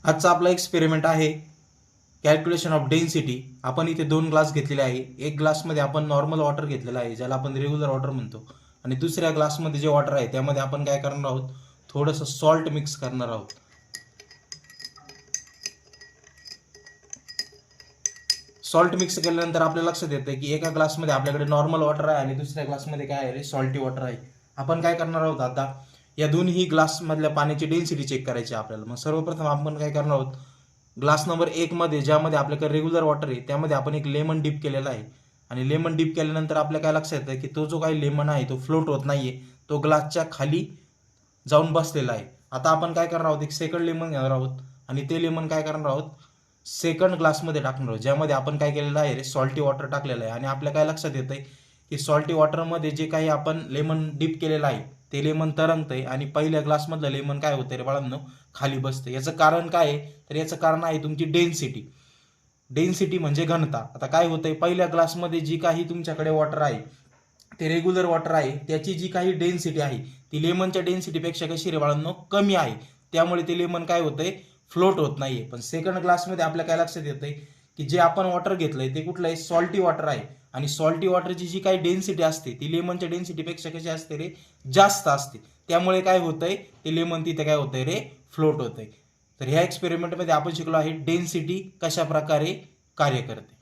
आजचा आपला एक्सपेरिमेंट आहे कॅल्क्युलेशन ऑफ डेन्सिटी। आपण इथे 2 ग्लास घेतलेले आहे। एक ग्लासमध्ये आपण नॉर्मल वॉटर घेतलेला आहे, ज्याला आपण रेग्युलर वॉटर म्हणतो, आणि दुसऱ्या ग्लासमध्ये जे वॉटर आहे त्यामध्ये आपण काय करणार आहोत, थोडंसं सॉल्ट मिक्स करणार आहोत। सॉल्ट मिक्स केल्यानंतर आपल्या लक्षात येतं की एका ग्लासमध्ये आपल्याकडे नॉर्मल वॉटर आहे आणि दुसऱ्या ग्लासमध्ये काय आहे, सॉल्टी वॉटर आहे। आपण काय करणार आहोत, आता या दोन्ही ग्लासमधल्या पाण्याची डेन्सिटी चेक करायची आपल्याला। मग सर्वप्रथम आपण काय करणार आहोत, ग्लास नंबर 1 मध्ये ज्यामध्ये आपल्याकडे रेग्युलर वॉटर आहे त्यामध्ये आपण एक लेमन डिप केलेला आहे, आणि लेमन डिप केल्यानंतर आपल्या काय लक्षात येतं की तो जो काही लेमन आहे तो फ्लोट होत नाहीये, तो ग्लासच्या खाली जाऊन बसलेला आहे। आता आपण काय करणार आहोत, एक सेकंड लेमन घेणार आहोत आणि ते लेमन काय करणार आहोत, सेकंड ग्लासमध्ये टाकणार आहोत, ज्यामध्ये आपण काय केलेलं आहे रे, सॉल्टी वॉटर टाकलेलं आहे। आणि आपल्या काय लक्षात येतंय की सॉल्टी वॉटरमध्ये जे काही आपण लेमन डिप केलेलं आहे ते लेमन तरंगतंय आणि पहिल्या ग्लासमधलं लेमन काय होतंय रे बाळांनो, खाली बसतं। याचं कारण काय आहे, तर याचं कारण आहे तुमची डेन्सिटी। डेन्सिटी म्हणजे घनता। आता काय होतंय, पहिल्या ग्लासमध्ये जी काही तुमच्याकडे वॉटर आहे ते रेग्युलर वॉटर आहे, त्याची जी काही डेन्सिटी आहे ती लेमनच्या डेन्सिटीपेक्षा कशी रे बाळांनो, कमी आहे। त्यामुळे ते लेमन काय होतंय, फ्लोट होत नाहीये। पण सेकंड ग्लासमध्ये आपल्या काय लक्षात येतंय की जे आपण वॉटर घेतलंय ते कुठलं आहे, सॉल्टी वॉटर आहे, आणि सॉल्टी वॉटरची जी काही डेन्सिटी असते ती लेमनच्या डेन्सिटीपेक्षा कशी असते रे, जास्त असते। त्यामुळे काय होतंय, ते लेमन तिथे काय होतंय रे, फ्लोट होतंय। तर ह्या एक्सपेरिमेंटमध्ये आपण शिकलो आहे डेन्सिटी कशा प्रकारे कार्य करते।